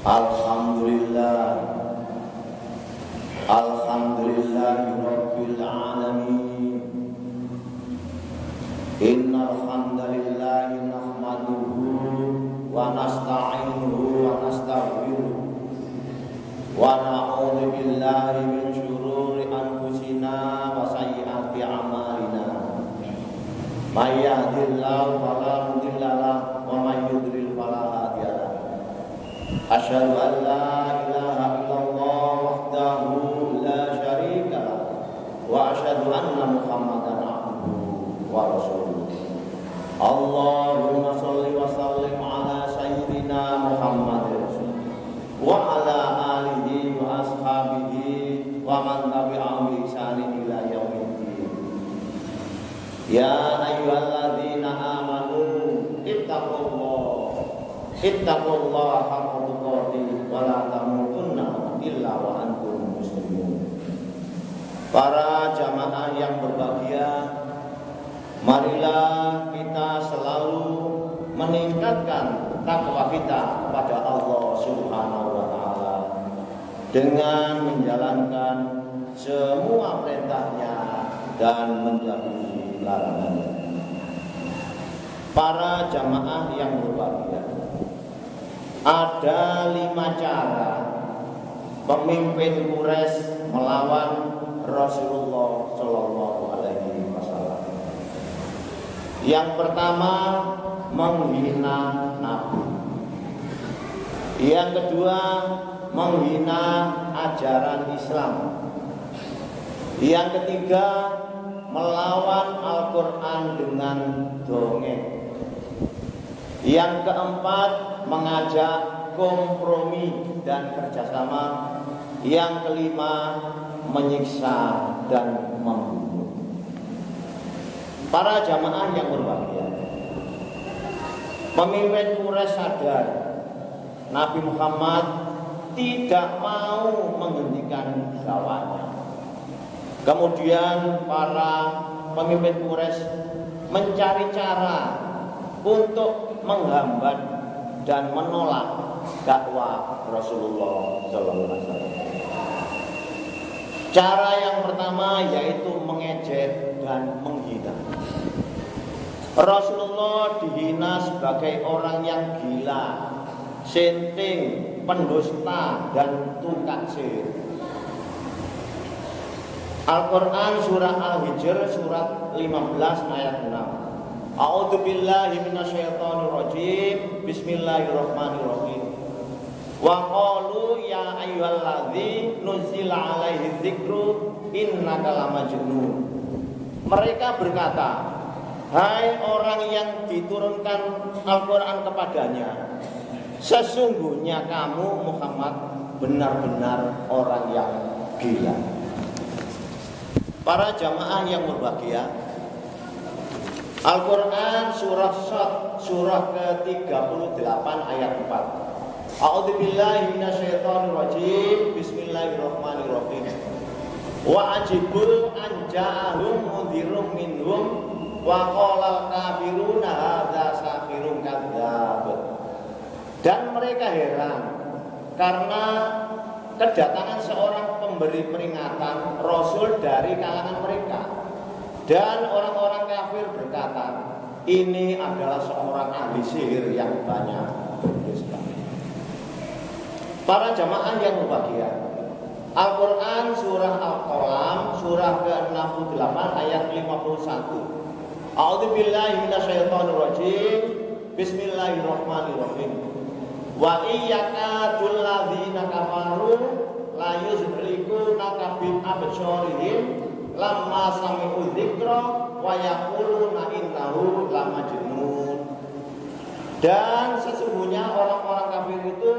Alhamdulillah, Alhamdulillahirabbil alamin. Innal hamdalillahi nahmaduhu wa nasta'inuhu wa nastaghfiruh wa na'udzu billahi min syururi anfusina wa sayyiati a'malina. May yahdihillahu fala mudilla lahu wa may yudlil fala hadiya lahu. Asyhadu an la ilaha illallah wahdahu la syarika lahu wa asyhadu anna Muhammadan abduhu wa rasuluh. Allahumma shalli wa sallim ala sayyidina Muhammad wa ala alihi wa ashabihi wa man tabi'ahum bi ihsanin ila yaumiddin. Ya ayyuhalladzina amanu ittaqullaha haqqa tuqatih wa la tamutunna illa wa antum muslimun. Para jamaah yang berbahagia, marilah kita selalu meningkatkan takwa kita kepada Allah Subhanahu wa taala dengan menjalankan semua perintahnya dan menjauhi larangannya. Para jamaah yang berbahagia, ada 5 cara pemimpin Quraisy melawan Rasulullah Shallallahu Alaihi Wasallam. Yang pertama, menghina Nabi. Yang kedua, menghina ajaran Islam. Yang ketiga, melawan Al-Quran dengan dongeng. Yang keempat, mengajak kompromi dan kerjasama. Yang kelima, menyiksa dan membunuh. Para jamaah yang berbahagia, pemimpin Quraisy sadar Nabi Muhammad tidak mau menghentikan dakwahnya. Kemudian para pemimpin Quraisy mencari cara untuk menghambat dan menolak dakwah Rasulullah SAW. Cara yang pertama yaitu mengejek dan menghina. Rasulullah dihina sebagai orang yang gila, senting, pendusta, dan tukang sihir. Al-Quran surah Al-Hijr surat 15 ayat 6. A'udzu billahi minasyaitonir rajim. Bismillahirrahmanirrahim. Wa qalu ya ayyuhalladzi nuzila alaihi dzikru innaka lamajnun. Mereka berkata, hai orang yang diturunkan Al-Quran kepadanya, sesungguhnya kamu Muhammad benar-benar orang yang gila. Para jamaah yang berbahagia, Al-Quran surah Shad surah ke-38 ayat 4. A'udzu billahi minasyaitonir rajim. Bismillahirrahmanirrahim. Wa ajibu an ja'ahum mundhirum minhum wa qalal kafiruna hadza sahirun kadzdzab. Dan mereka heran karena kedatangan seorang pemberi peringatan Rasul dari kalangan mereka. Dan orang-orang kafir berkata, ini adalah seorang ahli sihir yang banyak berdusta. Para jamaah yang berbahagia, Al-Quran surah Al-Qalam surah ke-68 ayat 51. A'udzu billahi minasyaitonir rajim. Bismillahirrahmanirrahim. Wa iyyakadul ladzina kafaru la yuzliquna bi absharihim lamma sami'u dzikra wa yaquluna innahu lamajnun. Dan sesungguhnya orang-orang kafir itu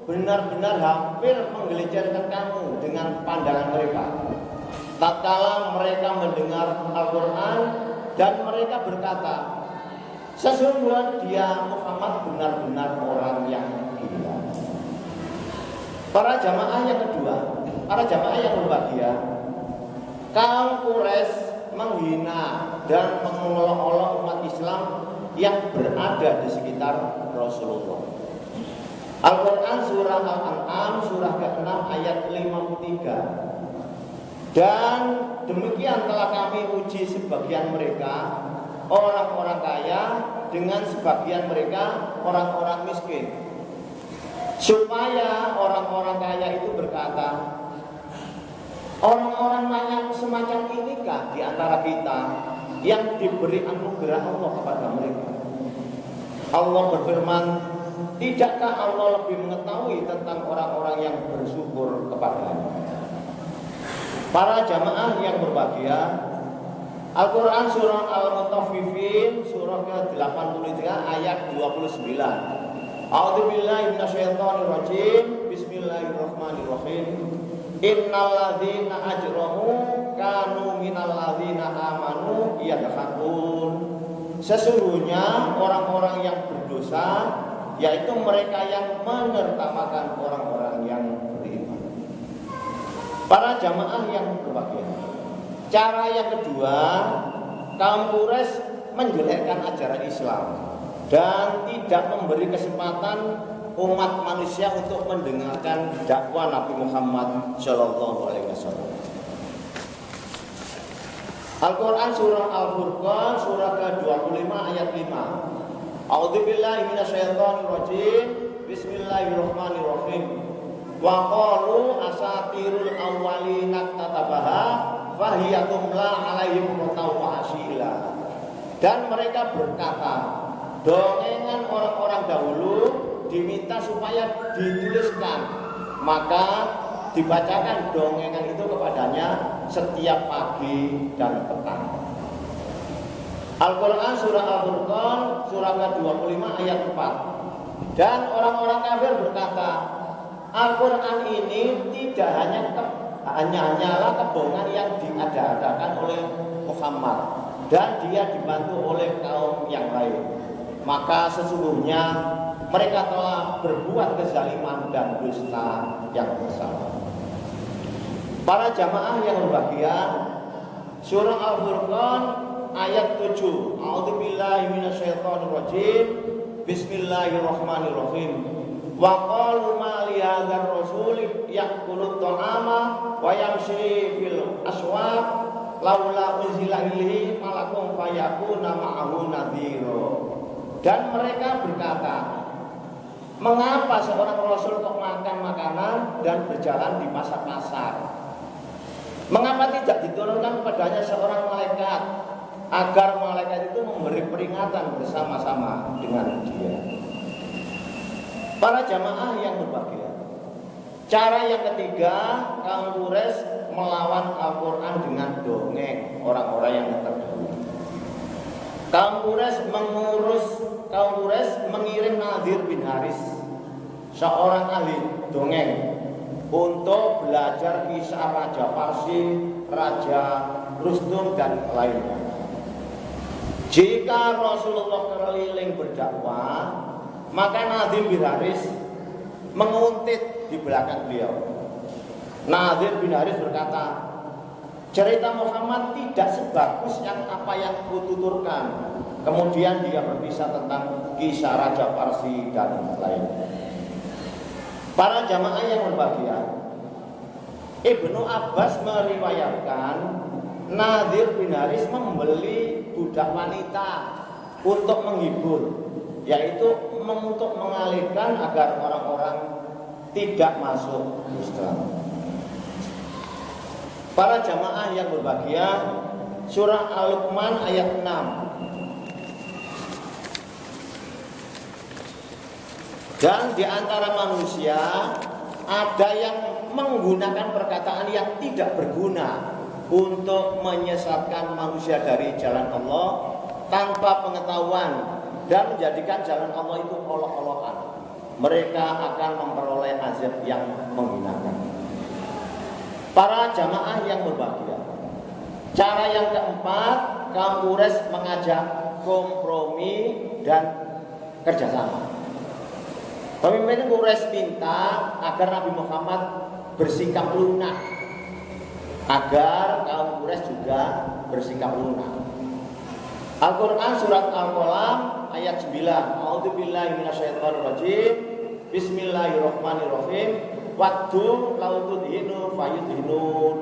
benar-benar hampir menggelincirkan kamu dengan pandangan mereka tatkala mereka mendengar Al-Quran, dan mereka berkata, sesungguhnya dia Muhammad benar-benar orang yang gila. Para jamaah yang kedua, para jamaah yang berbahagia, kaum Quraisy menghina dan mengolok-olok umat Islam yang berada di sekitar Rasulullah. Al-Quran surah Al-An'am surah ke-6 ayat 53. Dan demikian telah kami uji sebagian mereka orang-orang kaya dengan sebagian mereka orang-orang miskin, supaya orang-orang kaya itu berkata, orang-orang semacam inikah di antara kita yang diberi anugerah Allah kepada mereka? Allah berfirman, tidakkah Allah lebih mengetahui tentang orang-orang yang bersyukur kepadanya? Para jamaah yang berbahagia, Al-Quran surah Al-Mutaffifin surah ke-83 ayat 29. A'udzubillahi minasyaitonirrajim. Bismillahirrahmanirrahim. Innal ladzina ajramu kanu minal ladzina amanu yadhakun. Sesungguhnya orang-orang yang berdosa, yaitu mereka yang menertamakan orang-orang yang beriman. Para jamaah yang berbahagia, cara yang kedua, kaum Quraisy menjelekkan ajaran Islam dan tidak memberi kesempatan umat manusia untuk mendengarkan dakwah Nabi Muhammad Shallallahu Alaihi Wasallam. Al-Quran surah Al-Furqan surah ke-25 ayat 5. A'udzubillahi minasyaitonirrajim. Bismillahirrahmanirrahim. Wa qalu asatirul awwalina tatabaha fahiyatum la alaihim mutawasila. Dan mereka berkata, dongengan orang-orang dahulu diminta supaya dituliskan, maka dibacakan dongengan itu kepadanya setiap pagi dan petang. Al-Quran surah Al-Furqan surah ke-25 ayat 4. Dan orang-orang kafir berkata, Al-Quran ini tidak hanyalah kebohongan yang diada-adakan oleh Muhammad dan dia dibantu oleh kaum yang lain. Maka sesungguhnya mereka telah berbuat kezaliman dan dusta yang besar. Para jamaah yang berbahagia, surah Al-Furqan ayat 7. A'udzubillahi minasyaitonirrajim. Bismillahirrahmanirrahim. Wa qalu ma li hadzal rasuli ya'kulu ta'ama wa yamshi fil aswaq laula unzila ilaihi malakun fayakuna ma'ahu nadhira. Dan mereka berkata, mengapa seorang rasul kok makan makanan dan berjalan di pasar-pasar? Mengapa tidak diturunkan kepadanya seorang malaikat agar malaikat itu memberi peringatan bersama-sama dengan dia? Para jamaah yang berbahagia, cara yang ketiga, kaum Quraisy melawan Al-Quran dengan dongeng orang-orang yang terdahulu. Kaum Quraisy mengirim Nadir bin Haris, seorang ahli dongeng, untuk belajar kisah Raja Parsi, Raja Rustum dan lainnya. Jika Rasulullah keliling berdakwah, maka Nadir bin Haris menguntit di belakang beliau. Nadir bin Haris berkata, cerita Muhammad tidak sebagus yang apa yang kututurkan. Kemudian dia berpisah tentang kisah Raja Parsi dan lainnya. Para jamaah yang berbahagia, Ibnu Abbas meriwayatkan Nadir bin Haris membeli budak wanita untuk menghibur, yaitu untuk mengalihkan agar orang-orang tidak masuk Islam. Para jamaah yang berbahagia, surah Al-Luqman ayat 6. Dan di antara manusia ada yang menggunakan perkataan yang tidak berguna untuk menyesatkan manusia dari jalan Allah tanpa pengetahuan dan menjadikan jalan Allah itu olok-olokan. Mereka akan memperoleh azab yang menghinakan. Para jamaah yang berbahagia, cara yang keempat, kaum Quraisy mengajak kompromi dan kerjasama. Pemimpin Quraisy minta agar Nabi Muhammad bersikap lunak, agar kaum Quraisy juga bersikap lunak. Al-Quran surat Al-Qalam ayat 9. A'udzubillahi minasyaitonirrajim. Bismillahirrahmanirrahim. Waddu law tudhinu fayudhinun.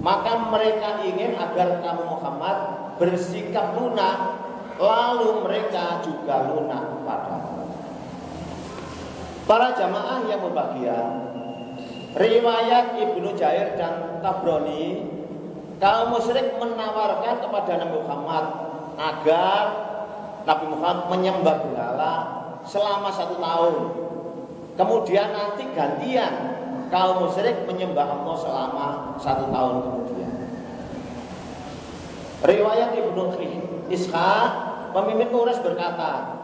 Maka mereka ingin agar kamu Muhammad bersikap lunak, lalu mereka juga lunak padamu. Para jamaah yang berbahagia, riwayat Ibnu Jarir dan Tabrani, kaum musyrik menawarkan kepada Nabi Muhammad agar Nabi Muhammad menyembah berhala selama 1 tahun. Kemudian nanti gantian kaum musyrik menyembah Allah selama 1 tahun kemudian. Riwayat Ibnu Ishaq, pemimpin Quraisy berkata,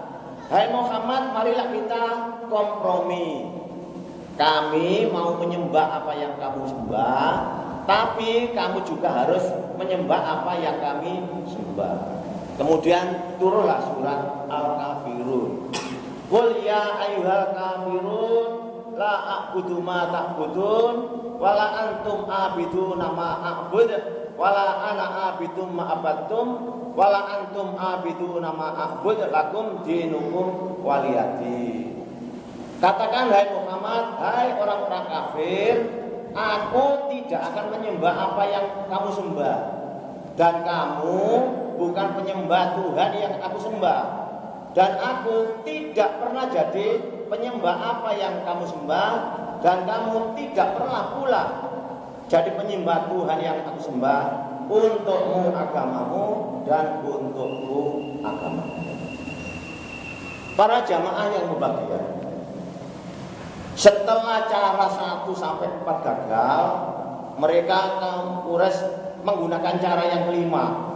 "Hai Muhammad, marilah kita kompromi. Kami mau menyembah apa yang kamu sembah, tapi kamu juga harus menyembah apa yang kami sembah." Kemudian turunlah surat Al-Kafirun. Qul ya ayyuhal kafirun la a'budu ma ta'budun wala antum a'biduna ma a'bud wala ana a'bidum ma abattum wala antum a'biduna ma a'bud lakum dinukum waliyadi. Katakan hai Muhammad, hai orang-orang kafir, aku tidak akan menyembah apa yang kamu sembah, dan kamu bukan penyembah Tuhan yang aku sembah, dan aku tidak pernah jadi penyembah apa yang kamu sembah, dan kamu tidak pernah pula jadi penyembah Tuhan yang aku sembah. Untukmu agamamu dan untukku agamamu. Para jamaah yang berbahagia, setelah cara 1 sampai 4 gagal, mereka kaum Quraisy menggunakan cara yang kelima,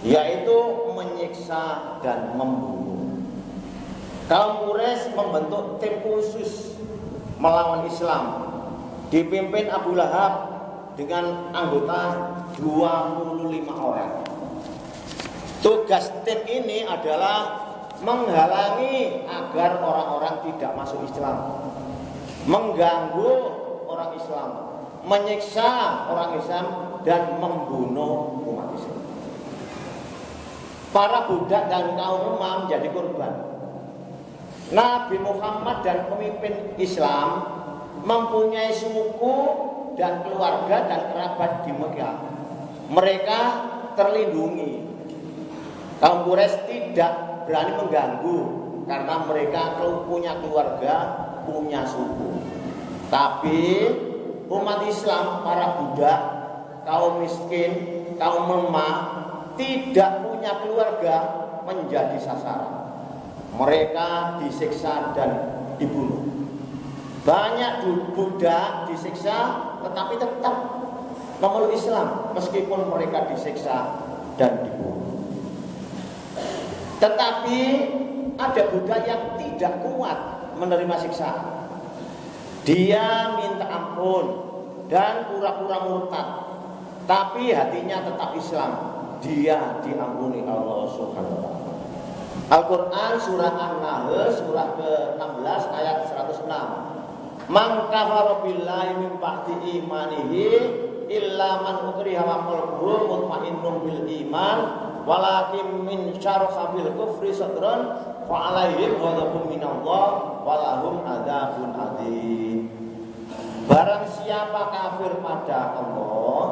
yaitu menyiksa dan membunuh. Kaum Quraisy membentuk tim khusus melawan Islam, dipimpin Abu Lahab dengan anggota 25 orang. Tugas tim ini adalah menghalangi agar orang-orang tidak masuk Islam, mengganggu orang Islam, menyiksa orang Islam, dan membunuh umat Islam. Para budak dan kaum umam menjadi korban. Nabi Muhammad dan pemimpin Islam mempunyai suku dan keluarga dan kerabat di Mekah. Mereka terlindungi. Kaum Quraisy tidak berani mengganggu karena mereka punya keluarga, punya suku. Tapi umat Islam, para budak, kaum miskin, kaum lemah, tidak punya keluarga, menjadi sasaran. Mereka disiksa dan dibunuh. Banyak budak disiksa tetapi tetap memeluk Islam meskipun mereka disiksa dan dibunuh. Tetapi ada budak yang tidak kuat menerima siksa. Dia minta ampun dan pura-pura murtad, tapi hatinya tetap Islam. Dia diampuni Allah Subhanahu wa taala. Al-Qur'an surah An-Nahl surah ke-16 ayat 106. Man kafara billahi min ba'di imanihi illa man ukriha wa qalbuhu mutmainnun bil iman walakin min syarha bil kufri sadran fa alaihim ghadabun minallah wa lahum adzabun adzim. Barang siapa kafir pada Allah,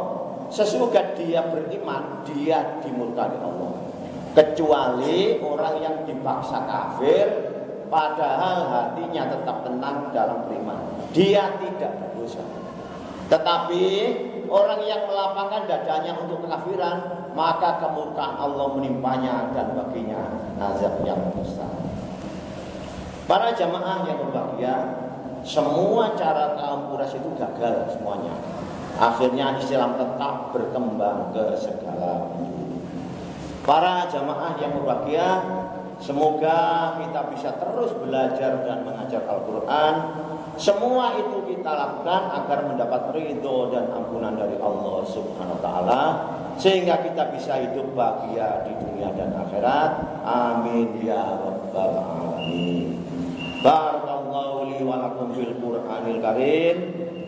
sesudah dia beriman, dia dimurkai Allah. Kecuali orang yang dipaksa kafir padahal hatinya tetap tenang dalam beriman, dia tidak berdosa. Tetapi orang yang melapangkan dadanya untuk kekafiran, maka kemurkaan Allah menimpanya dan baginya azab yang besar. Para jamaah yang berbahagia, semua cara kaum Quraisy itu gagal semuanya. Akhirnya Islam tetap berkembang ke segala penjuru. Para jamaah yang berbahagia, semoga kita bisa terus belajar dan mengajar Al-Quran. Semua itu kita lakukan agar mendapat ridho dan ampunan dari Allah Subhanahu wa taala, sehingga kita bisa hidup bahagia di dunia dan akhirat. Amin ya rabbal alamin. Barakallahu li wa lakum fil Qur'anil karim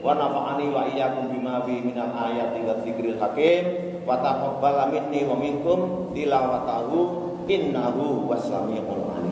wa nafa'ani wa iyyakum bima fi minal ayati wa dzikril hakim wa taqabbal minni wa minkum tilawatahu innahu was-sami'ul alim.